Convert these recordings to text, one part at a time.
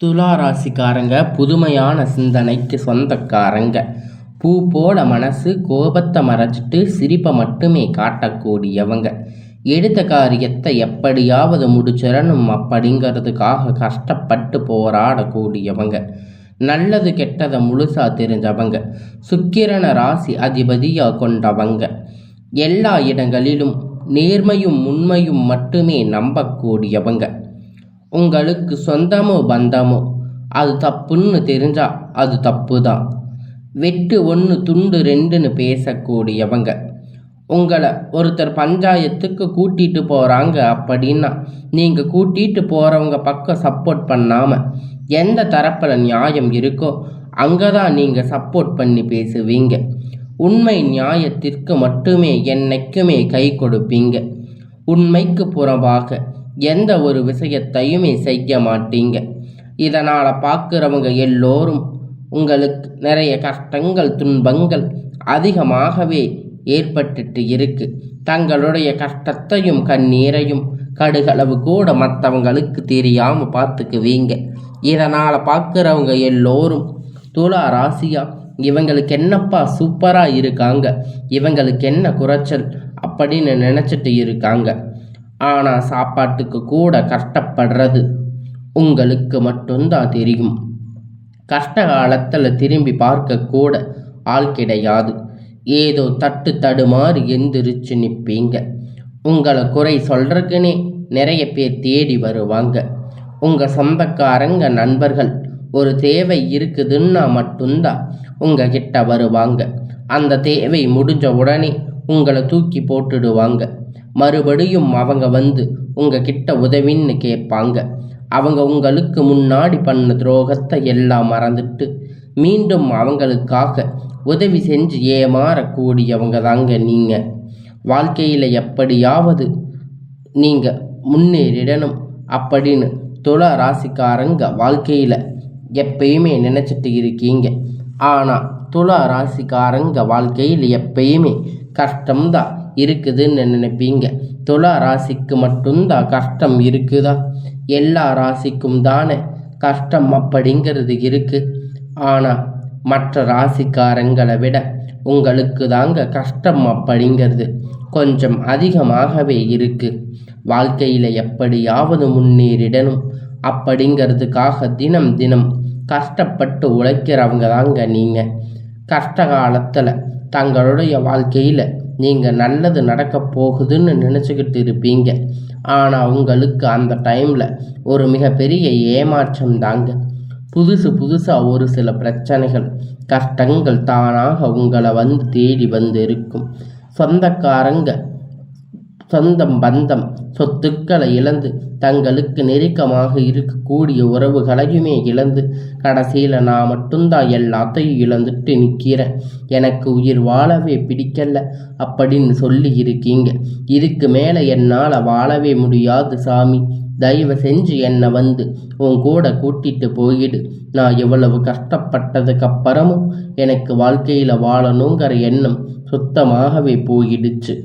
துலா ராசிக்காரங்க புதுமையான சிந்தனைக்கு சொந்தக்காரங்க. பூ போல மனசு, கோபத்தை மறைச்சிட்டு சிரிப்பை மட்டுமே காட்டக்கூடியவங்க. எடுத்த காரியத்தை எப்படியாவது முடிச்சிடணும் அப்படிங்கிறதுக்காக கஷ்டப்பட்டு போராடக்கூடியவங்க. நல்லது கெட்டதை முழுசா தெரிஞ்சவங்க. சுக்கிரன ராசி அதிபதியாக கொண்டவங்க. எல்லா இடங்களிலும் நேர்மையும் உண்மையும் மட்டுமே நம்பக்கூடியவங்க. உங்களுக்கு சொந்தமோ பந்தமோ அது தப்புன்னு தெரிஞ்சா அது தப்பு தான். வெட்டு ஒன்று துண்டு ரெண்டுன்னு பேசக்கூடியவங்க. உங்களை ஒருத்தர் பஞ்சாயத்துக்கு கூட்டிட்டு போகிறாங்க அப்படின்னா நீங்கள் கூட்டிட்டு போகிறவங்க பக்கம் சப்போர்ட் பண்ணாமல் எந்த தரப்பில் நியாயம் இருக்கோ அங்கே தான் நீங்கள் சப்போர்ட் பண்ணி பேசுவீங்க. உண்மை நியாயத்திற்கு மட்டுமே என்னைக்குமே கை கொடுப்பீங்க. உண்மைக்கு புறம்பாக எந்த ஒரு விஷயத்தையுமே செய்ய மாட்டீங்க. இதனால் பார்க்குறவங்க எல்லோரும் உங்களுக்கு நிறைய கஷ்டங்கள், துன்பங்கள் அதிகமாகவே ஏற்பட்டுட்டு இருக்கு. தங்களுடைய கஷ்டத்தையும் கண்ணீரையும் கடுகளவு கூட மற்றவங்களுக்கு தெரியாமல் பார்த்துக்குவீங்க. இதனால் பார்க்குறவங்க எல்லோரும் துலா ராசியா இவங்களுக்கு என்னப்பா சூப்பராக இருக்காங்க, இவங்களுக்கு என்ன குறைச்சல் அப்படின்னு நினச்சிட்டு இருக்காங்க. ஆனால் சாப்பாட்டுக்கு கூட கஷ்டப்படுறது உங்களுக்கு மட்டும்தான் தெரியும். கஷ்ட காலத்தில் திரும்பி பார்க்க கூட ஆள் கிடையாது. ஏதோ தட்டு தடுமாறி எந்திரிச்சு நிற்பீங்க. உங்களை குறை சொல்றதுக்குன்னே நிறைய பேர் தேடி வருவாங்க. உங்கள் சொந்தக்காரங்க, நண்பர்கள் ஒரு தேவை இருக்குதுன்னா மட்டும்தான் உங்ககிட்ட வருவாங்க. அந்த தேவை முடிஞ்ச உடனே உங்களை தூக்கி போட்டுடுவாங்க. மறுபடியும் அவங்க வந்து உங்ககிட்ட உதவின்னு கேட்பாங்க. அவங்க உங்களுக்கு முன்னாடி பண்ண துரோகத்தை எல்லாம் மறந்துட்டு மீண்டும் அவங்களுக்காக உதவி செஞ்சு ஏமாறக்கூடியவங்க தாங்க நீங்கள். வாழ்க்கையில் எப்படியாவது நீங்கள் முன்னேறிடணும் அப்படின்னு துலா ராசிக்காரங்க வாழ்க்கையில் எப்பயுமே நினச்சிட்டு இருக்கீங்க. ஆனால் துலா ராசிக்காரங்க வாழ்க்கையில் எப்பயுமே கஷ்டம்தான் இருக்குதுன்னு நினைப்பீங்க. துலா ராசிக்கு மட்டும்தான் கஷ்டம் இருக்குதா? எல்லா ராசிக்கும் தானே கஷ்டம் அப்படிங்கிறது இருக்குது. ஆனால் மற்ற ராசிக்காரங்களை விட உங்களுக்கு தாங்க கஷ்டம் அப்படிங்கிறது கொஞ்சம் அதிகமாகவே இருக்குது. வாழ்க்கையில் எப்படியாவது முன்னேறிடணும் அப்படிங்கிறதுக்காக தினம் தினம் கஷ்டப்பட்டு உழைக்கிறவங்க தாங்க நீங்கள். கஷ்ட காலத்தில் தங்களுடைய வாழ்க்கையில் நீங்கள் நல்லது நடக்க போகுதுன்னு நினச்சிக்கிட்டு இருப்பீங்க. ஆனால் உங்களுக்கு அந்த டைமில் ஒரு மிகப்பெரிய ஏமாற்றம் தாங்க. புதுசாக ஒரு சில பிரச்சனைகள், கஷ்டங்கள் தானாக உங்களை வந்து தேடி வந்து இருக்கும். சொந்தக்காரங்க, சொந்தம், பந்தம், சொத்துக்களை இழந்து தங்களுக்கு நெருக்கமாக இருக்கக்கூடிய உறவுகளையுமே இழந்து கடைசியில் நான் மட்டும்தான் எல்லாத்தையும் இழந்துட்டு நிற்கிறேன், எனக்கு உயிர் வாழவே பிடிக்கல அப்படின்னு சொல்லி இருக்கீங்க. இதுக்கு மேலே என்னால் வாழவே முடியாது சாமி, தயவு செஞ்சு என்னை வந்து உன் கூட கூட்டிட்டு போயிடு. நான் எவ்வளவு கஷ்டப்பட்டதுக்கு அப்புறமும் எனக்கு வாழ்க்கையில் வாழணுங்கிற எண்ணம் சுத்தமாகவே போயிடுச்சு.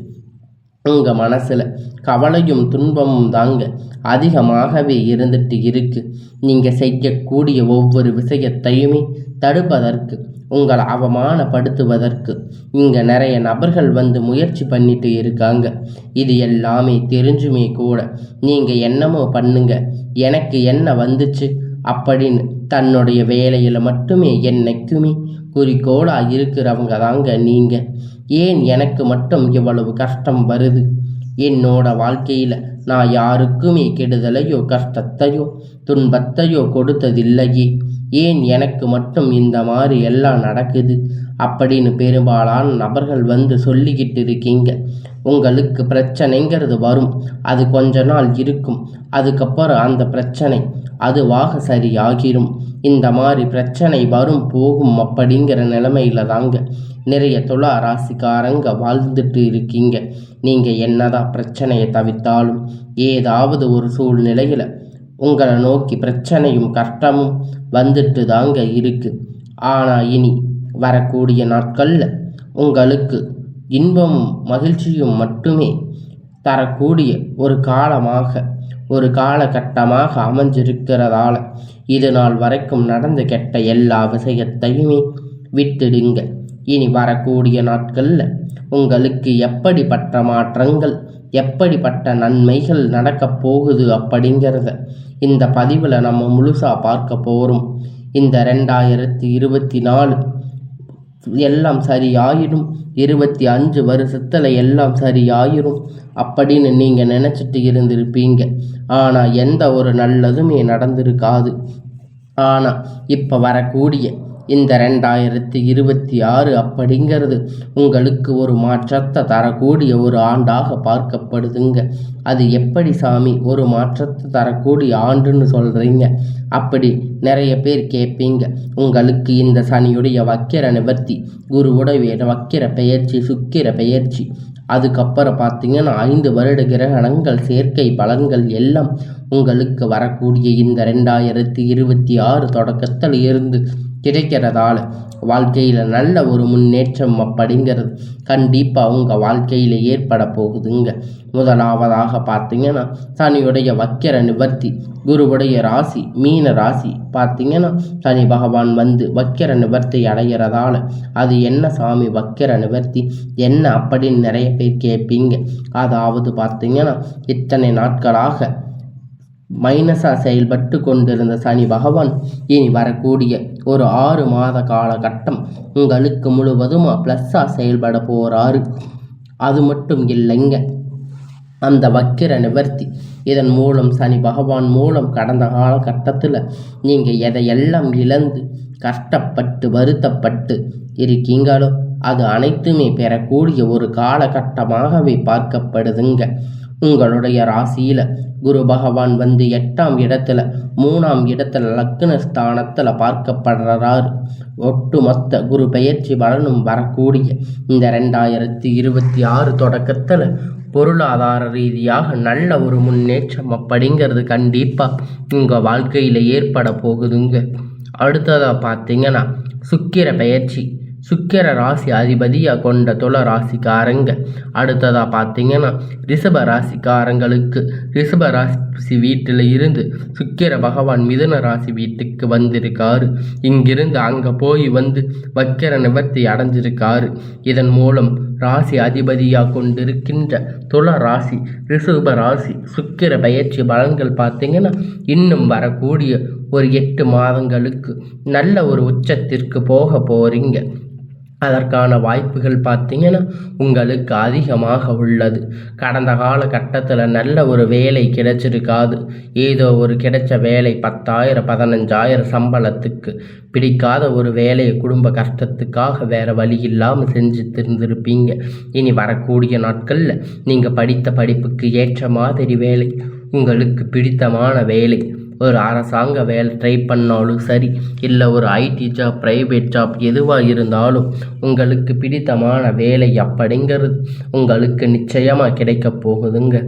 உங்கள் மனசில் கவலையும் துன்பமும் தாங்க அதிகமாகவே இருந்துட்டு இருக்கு. நீங்கள் செய்யக்கூடிய ஒவ்வொரு விஷயத்தையுமே தடுப்பதற்கு, உங்களை அவமானப்படுத்துவதற்கு இங்கே நிறைய நபர்கள் வந்து முயற்சி பண்ணிட்டு இருக்காங்க. இது எல்லாமே தெரிஞ்சுமே கூட நீங்கள் என்னமோ பண்ணுங்க, எனக்கு என்ன வந்துச்சு அப்படின்னு தன்னுடைய வேலையில் மட்டுமே என்னைக்குமே குறிக்கோளாக இருக்கிறவங்க தாங்க நீங்கள். ஏன் எனக்கு மட்டும் இவ்வளவு கஷ்டம் வருது? என்னோட வாழ்க்கையில் நான் யாருக்குமே கெடுதலையோ கஷ்டத்தையோ துன்பத்தையோ கொடுத்ததில்லையே, ஏன் எனக்கு மட்டும் இந்த மாதிரி எல்லாம் நடக்குது அப்படின்னு பெரும்பாலான நபர்கள் வந்து சொல்லிக்கிட்டு இருக்கீங்க. உங்களுக்கு பிரச்சனைங்கிறது வரும், அது கொஞ்ச நாள் இருக்கும், அதுக்கப்புறம் அந்த பிரச்சனை அதுவாக சரியாகிரும். இந்த மாதிரி பிரச்சனை வரும் போகும் அப்படிங்கிற நிலைமையில தாங்க நிறைய துலா ராசிக்காரங்க வாழ்ந்துட்டு இருக்கீங்க. நீங்கள் என்னதான் பிரச்சனையை தவிர்த்தாலும் ஏதாவது ஒரு சூழ்நிலையில் உங்களை நோக்கி பிரச்சனையும் கஷ்டமும் வந்துட்டு தாங்க இருக்கு. ஆனால் இனி வரக்கூடிய நாட்களில் உங்களுக்கு இன்பமும் மகிழ்ச்சியும் மட்டுமே தரக்கூடிய ஒரு காலமாக ஒரு காலகட்டமாக அமைஞ்சிருக்கிறதால இது நாள் வரைக்கும் நடந்து கெட்ட எல்லா விஷயத்தையுமே விட்டுடுங்க. இனி வரக்கூடிய நாட்களில் உங்களுக்கு எப்படிப்பட்ட மாற்றங்கள், எப்படிப்பட்ட நன்மைகள் நடக்கப் போகுது அப்படிங்கிறத இந்த பதிவில் நம்ம முழுசாக பார்க்க போகிறோம். இந்த 2024 எல்லாம் சரியாயிடும், 25 வருஷத்தில் எல்லாம் சரியாயிரும் அப்படின்னு நீங்கள் நினச்சிட்டு இருந்திருப்பீங்க. ஆனால் எந்த ஒரு நல்லதுமே நடந்திருக்காது. ஆனால் இப்போ வரக்கூடிய இந்த 2026 அப்படிங்கிறது உங்களுக்கு ஒரு மாற்றத்தை தரக்கூடிய ஒரு ஆண்டாக பார்க்கப்படுதுங்க. அது எப்படி சாமி ஒரு மாற்றத்தை தரக்கூடிய ஆண்டுன்னு சொல்கிறீங்க அப்படி நிறைய பேர் கேட்பீங்க. உங்களுக்கு இந்த சனியுடைய வக்கிர நிவர்த்தி, குருவுடைய வக்கிர பெயர்ச்சி, சுக்கிர பெயர்ச்சி, அதுக்கப்புறம் பார்த்தீங்கன்னா 5 வருட கிரகணங்கள் சேர்க்கை பலன்கள் எல்லாம் உங்களுக்கு வரக்கூடிய இந்த 2026 தொடக்கத்தில் இருந்து கிடைக்கிறதால வாழ்க்கையில் நல்ல ஒரு முன்னேற்றம் அப்படிங்கிறது கண்டிப்பாக உங்கள் வாழ்க்கையில் ஏற்பட போகுதுங்க. முதலாவதாக பார்த்தீங்கன்னா சனியுடைய வக்கிர நிவர்த்தி, குருவுடைய ராசி மீன ராசி பார்த்தீங்கன்னா சனி பகவான் வந்து வக்கிர நிவர்த்தி அடைகிறதால அது என்ன சாமி வக்கிர நிவர்த்தி என்ன அப்படின்னு நிறைய பேர் கேட்பீங்க. அதாவது பார்த்தீங்கன்னா இத்தனை நாட்களாக மைனஸாக செயல்பட்டு கொண்டிருந்த சனி பகவான் இனி வரக்கூடிய ஒரு 6 மாத காலகட்டம் உங்களுக்கு முழுவதும் ப்ளஸ்ஸாக செயல்பட போகிறாரு. அது மட்டும் இல்லைங்க, அந்த வக்கிர நிவர்த்தி இதன் மூலம் சனி பகவான் மூலம் கடந்த காலகட்டத்தில் நீங்கள் எதையெல்லாம் இழந்து கஷ்டப்பட்டு வருத்தப்பட்டு இருக்கீங்களோ அது அனைத்துமே பெறக்கூடிய ஒரு காலகட்டமாகவே பார்க்கப்படுதுங்க. உங்களுடைய ராசியில் குரு பகவான் வந்து 8ஆம் இடத்துல 3ஆம் இடத்துல லக்ன ஸ்தானத்தில் பார்க்கப்படுறாரு. ஒட்டுமொத்த குரு பெயர்ச்சி பலனும் வரக்கூடிய இந்த 2026 தொடக்கத்தில் பொருளாதார ரீதியாக நல்ல ஒரு முன்னேற்றம் அப்படிங்கிறது கண்டிப்பாக உங்கள் வாழ்க்கையில் ஏற்பட போகுதுங்க. அடுத்ததாக பார்த்தீங்கன்னா சுக்கிர பெயர்ச்சி, சுக்கிர ராசி அதிபதியாக கொண்ட துல ராசிக்காரங்க அடுத்ததாக பார்த்தீங்கன்னா ரிஷப ராசிக்காரங்களுக்கு ரிஷப ராசி வீட்டில் இருந்து சுக்கிர பகவான் மிதுன ராசி வீட்டுக்கு வந்திருக்காரு. இங்கிருந்து அங்கே போய் வந்து வக்கிர நிவர்த்தி அடைஞ்சிருக்காரு. இதன் மூலம் ராசி அதிபதியாக கொண்டிருக்கின்ற துல ராசி ரிஷப ராசி சுக்கிர பயிற்சி பலன்கள் பார்த்தீங்கன்னா இன்னும் வரக்கூடிய ஒரு 8 மாதங்களுக்கு நல்ல ஒரு உச்சத்திற்கு போக போகிறீங்க. அதற்கான வாய்ப்புகள் பார்த்தீங்கன்னா உங்களுக்கு அதிகமாக உள்ளது. கடந்த காலகட்டத்தில் நல்ல ஒரு வேலை கிடைச்சிருக்காது. ஏதோ ஒரு கிடைச்ச வேலை 10,000 15,000 சம்பளத்துக்கு பிடிக்காத ஒரு வேலையை குடும்ப கஷ்டத்துக்காக வேறு வழி இல்லாமல் செஞ்சு திருந்திருப்பீங்க. இனி வரக்கூடிய நாட்களில் நீங்கள் படித்த படிப்புக்கு ஏற்ற மாதிரி வேலை, உங்களுக்கு பிடித்தமான வேலை, ஒரு அரசாங்க வேலை ட்ரை பண்ணாலும் சரி, இல்லை ஒரு ஐடி ஜாப், ப்ரைவேட் ஜாப் எதுவாக இருந்தாலும் உங்களுக்கு பிடித்தமான வேலை அப்படிங்கிறது உங்களுக்கு நிச்சயமாக கிடைக்க போகுதுங்க.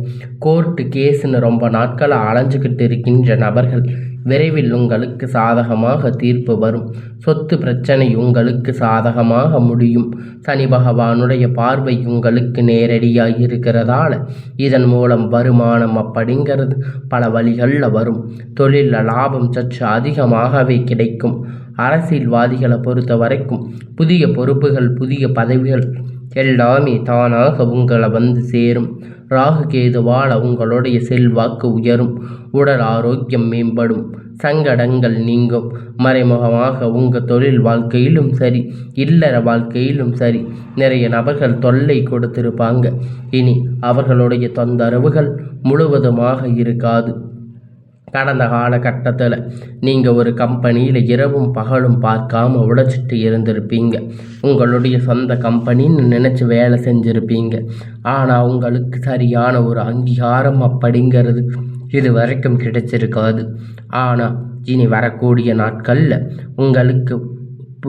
கோர்ட்டு கேஸுன்னு ரொம்ப நாட்களாக அலைஞ்சிக்கிட்டு இருக்கின்ற நபர்கள் விரைவில் உங்களுக்கு சாதகமாக தீர்ப்பு வரும். சொத்து பிரச்சனை உங்களுக்கு சாதகமாக முடியும். சனி பகவானுடைய பார்வை உங்களுக்கு நேரடியாக இருக்கிறதால இதன் மூலம் வருமானம் அப்படிங்கிறது பல வழிகளில் வரும். தொழிலில் லாபம் சற்று அதிகமாகவே கிடைக்கும். அரசியல்வாதிகளை பொறுத்த வரைக்கும் புதிய பொறுப்புகள், புதிய பதவிகள் எல்லாமே தானாக உங்களை வந்து சேரும். ராகு கேதுவால் உங்களுடைய செல்வாக்கு உயரும். உடல் ஆரோக்கியம் மேம்படும். சங்கடங்கள் நீங்கும். மறைமுகமாக உங்கள் தொழில் வாழ்க்கையிலும் சரி, இல்லற வாழ்க்கையிலும் சரி நிறைய நபர்கள் தொல்லை கொடுத்திருப்பாங்க. இனி அவர்களுடைய தொந்தரவுகள் முழுவதுமாக இருக்காது. கடந்த காலகட்டத்தில் நீங்கள் ஒரு கம்பெனியில் இரவும் பகலும் பார்க்காம உழைச்சிட்டு இருந்திருப்பீங்க. உங்களுடைய சொந்த கம்பெனின்னு நினச்சி வேலை செஞ்சுருப்பீங்க. ஆனால் உங்களுக்கு சரியான ஒரு அங்கீகாரம் அப்படிங்கிறது இது வரைக்கும் கிடைச்சிருக்காது. ஆனால் இனி வரக்கூடிய நாட்களில் உங்களுக்கு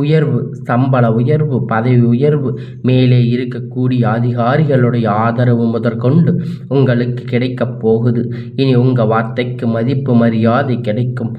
உயர்வு, சம்பள உயர்வு, பதவி உயர்வு, மேலே இருக்கக்கூடிய அதிகாரிகளுடைய ஆதரவு முதற்கொண்டு உங்களுக்கு கிடைக்கப் போகுது. இனி உங்கள் வார்த்தைக்கு மதிப்பு மரியாதை கிடைக்கும்.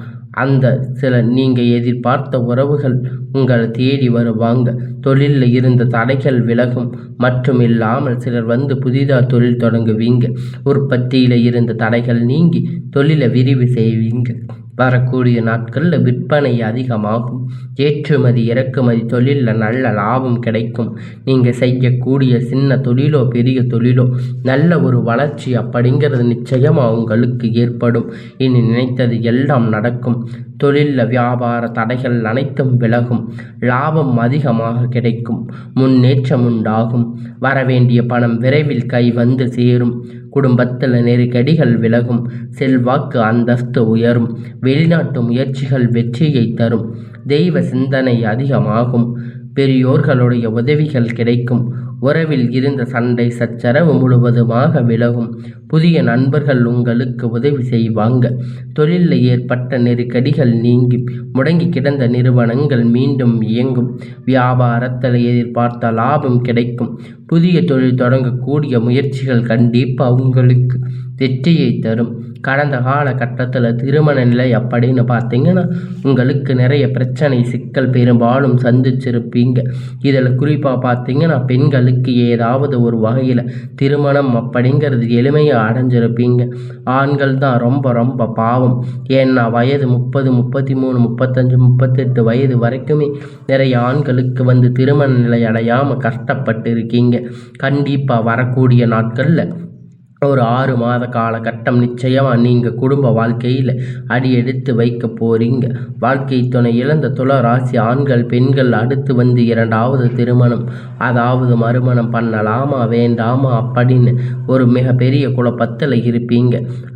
அந்த சில நீங்கள் எதிர்பார்த்த உறவுகள் உங்களை தேடி வருவாங்க. தொழிலில் இருந்த தடைகள் விலகும். மற்றும் இல்லாமல் சிலர் வந்து புதிதாக தொழில் தொடங்குவீங்க. உற்பத்தியில் இருந்த தடைகள் நீங்கி தொழிலை விரிவு செய்வீங்க. வரக்கூடிய நாட்களில் விற்பனை அதிகமாகும். ஏற்றுமதி இறக்குமதி தொழிலில் நல்ல லாபம் கிடைக்கும். நீங்கள் செய்யக்கூடிய சின்ன தொழிலோ பெரிய தொழிலோ நல்ல ஒரு வளர்ச்சி அப்படிங்கிறது நிச்சயமாக உங்களுக்கு ஏற்படும். இனி நினைத்தது எல்லாம் நடக்கும். தொழிலில் வியாபார தடைகள் அனைத்தும் விலகும். லாபம் அதிகமாக கிடைக்கும். முன்னேற்றம் உண்டாகும். வரவேண்டிய பணம் விரைவில் கை வந்து சேரும். குடும்பத்தில் நெருக்கடிகள் விலகும். செல்வாக்கு அந்தஸ்து உயரும். வெளிநாட்டு முயற்சிகள் வெற்றியை தரும். தெய்வ சிந்தனை அதிகமாகும். பெரியோர்களுடைய உதவிகள் கிடைக்கும். உறவில் இருந்த சண்டை சச்சரவு முழுவதுமாக விலகும். புதிய நண்பர்கள் உங்களுக்கு உதவி செய்வாங்க. தொழிலில் ஏற்பட்ட நெருக்கடிகள் நீங்கி முடங்கி கிடந்த நிறுவனங்கள் மீண்டும் இயங்கும். வியாபாரத்தில் எதிர்பார்த்த லாபம் கிடைக்கும். புதிய தொழில் தொடங்கக்கூடிய முயற்சிகள் கண்டிப்பாக உங்களுக்கு வெற்றியை தரும். கடந்த காலகட்டத்தில் திருமண நிலை அப்படின்னு பார்த்தீங்கன்னா உங்களுக்கு நிறைய பிரச்சனை சிக்கல் பெரும்பாலும் சந்திச்சிருப்பீங்க. இதில் குறிப்பாக பார்த்தீங்கன்னா பெண்களுக்கு ஏதாவது ஒரு வகையில் திருமணம் அப்படிங்கிறது எளிமையாக அடைஞ்சிருப்பீங்க. ஆண்கள் தான் ரொம்ப ரொம்ப பாவம். ஏன்னா வயது 30, 33, 35, 38 வயது வரைக்குமே நிறைய ஆண்களுக்கு வந்து திருமண நிலை அடையாமல் கஷ்டப்பட்டு இருக்கீங்க. கண்டிப்பாக வரக்கூடிய நாட்களில் ஒரு 6 மாத காலகட்டம் நிச்சயமாக நீங்கள் குடும்ப வாழ்க்கையில் அடியெடுத்து வைக்க போகிறீங்க. வாழ்க்கை துணை இழந்த துலா ராசி ஆண்கள் பெண்கள் அடுத்து வந்து 2வது திருமணம் அதாவது மறுமணம் பண்ணலாமா வேண்டாமா அப்படின்னு ஒரு மிகப்பெரிய குழப்பத்தில் இருப்பீங்க.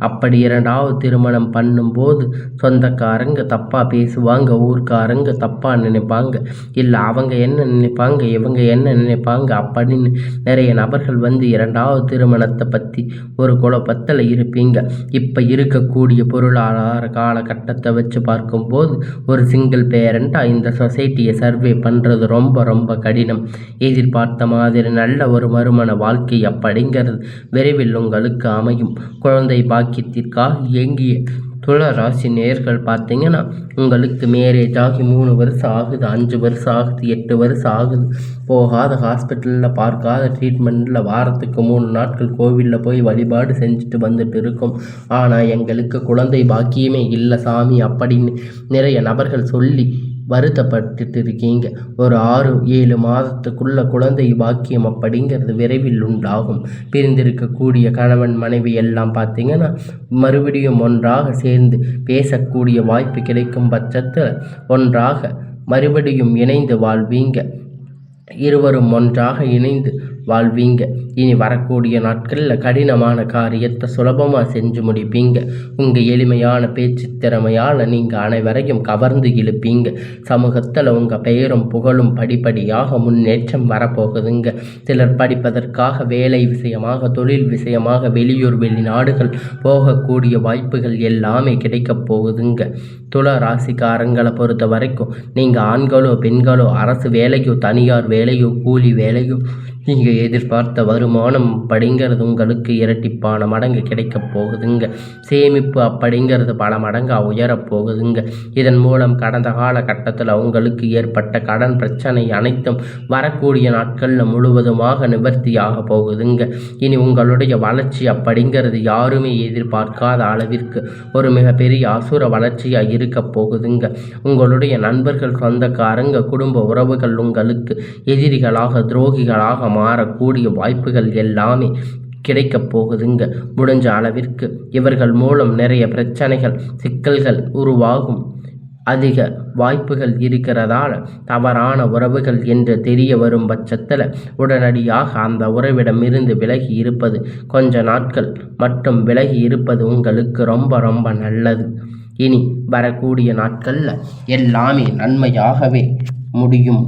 அப்படி 2வது திருமணம் பண்ணும்போது சொந்தக்காரங்க தப்பாக பேசுவாங்க. ஊர்க்காரங்க தப்பாக நினைப்பாங்க. இல்லை அவங்க என்ன நினைப்பாங்க இவங்க என்ன நினைப்பாங்க அப்படின்னு நிறைய நபர்கள் வந்து 2வது திருமணத்தை பற்றி ஒரு குழப்பத்தில் இருப்பீங்க. இப்போ இருக்கக்கூடிய பொருளாதார காலகட்டத்தை வச்சு பார்க்கும்போது ஒரு சிங்கிள் பேரண்ட்டாக இந்த சொசைட்டியை சர்வே பண்ணுறது ரொம்ப ரொம்ப கடினம். எதிர்பார்த்த மாதிரி நல்ல ஒரு மறுமண வாழ்க்கை அப்படிங்கிறது விரைவில் உங்களுக்கு அமையும். குழந்தை பாக்கியத்திற்காக இயங்கிய துலா ராசி நேயர்கள் பார்த்தீங்கன்னா உங்களுக்கு மேரேஜ் ஆகி 3 வருஷம் ஆகுது, 5 வருஷம் ஆகுது, 8 வருஷம் ஆகுது. போகாத ஹாஸ்பிட்டலில் பார்க்காத ட்ரீட்மெண்ட்டில் வாரத்துக்கு 3 நாட்கள் கோவிலில் போய் வழிபாடு செஞ்சுட்டு வந்துட்டு இருக்கோம். ஆனால் எங்களுக்கு குழந்தை பாக்கியமே இல்லை சாமி அப்படின்னு நிறைய நபர்கள் சொல்லி வருத்தப்பட்டு இருக்கீங்க. ஒரு 6-7 மாதத்துக்குள்ள குழந்தை பாக்கியம் அப்படிங்கிறது விரைவில் உண்டாகும். பிரிந்திருக்கக்கூடிய கணவன் மனைவி எல்லாம் பார்த்தீங்கன்னா மறுபடியும் ஒன்றாக சேர்ந்து பேசக்கூடிய வாய்ப்பு கிடைக்கும் பட்சத்தில் ஒன்றாக மறுபடியும் இணைந்து வாழ்வீங்க. இருவரும் ஒன்றாக இணைந்து வாழ்வீங்க. இனி வரக்கூடிய நாட்களில் கடினமான காரியத்தை சுலபமாக செஞ்சு முடிப்பீங்க. உங்கள் எளிமையான பேச்சு திறமையால் நீங்கள் அனைவரையும் கவர்ந்து இழுப்பீங்க. சமூகத்தில் உங்கள் பெயரும் புகழும் படிப்படியாக முன்னேற்றம் வரப்போகுதுங்க. சிலர் படிப்பதற்காக வேலை விஷயமாக தொழில் விஷயமாக வெளியூர் வெளிநாடுகள் போகக்கூடிய வாய்ப்புகள் எல்லாமே கிடைக்கப் போகுதுங்க. துலா ராசிக்காரங்களை பொறுத்த வரைக்கும் நீங்கள் ஆண்களோ பெண்களோ அரசு வேலையோ தனியார் வேலையோ கூலி வேலையோ நீங்கள் எதிர்பார்த்த வருமானம் அப்படிங்கிறது உங்களுக்கு இரட்டிப்பான மடங்கு கிடைக்கப் போகுதுங்க. சேமிப்பு அப்படிங்கிறது பல மடங்காக உயரப்போகுதுங்க. இதன் மூலம் கடந்த காலகட்டத்தில் உங்களுக்கு ஏற்பட்ட கடன் பிரச்சனை அனைத்தும் வரக்கூடிய நாட்களில் முழுவதுமாக நிவர்த்தியாக போகுதுங்க. இனி உங்களுடைய வளர்ச்சி அப்படிங்கிறது யாருமே எதிர்பார்க்காத அளவிற்கு ஒரு மிகப்பெரிய அசுர வளர்ச்சியாக இருக்க போகுதுங்க. உங்களுடைய நண்பர்கள் சொந்தக்காரங்க குடும்ப உறவுகள் உங்களுக்கு எதிரிகளாக துரோகிகளாக மாறக்கூடிய வாய்ப்புகள் எல்லாமே கிடைக்கப் போகுதுங்க. முடிஞ்ச அளவிற்கு இவர்கள் மூலம் நிறைய பிரச்சனைகள் சிக்கல்கள் உருவாகும் அதிக வாய்ப்புகள் இருக்கிறதால தவறான உறவுகள் என்று தெரிய வரும் பட்சத்தில் உடனடியாக அந்த உறவிடமிருந்து விலகி இருப்பது கொஞ்ச நாட்கள் மட்டும் விலகி இருப்பது உங்களுக்கு ரொம்ப ரொம்ப நல்லது. இனி வரக்கூடிய நாட்களில் எல்லாமே நன்மையாகவே முடியும்.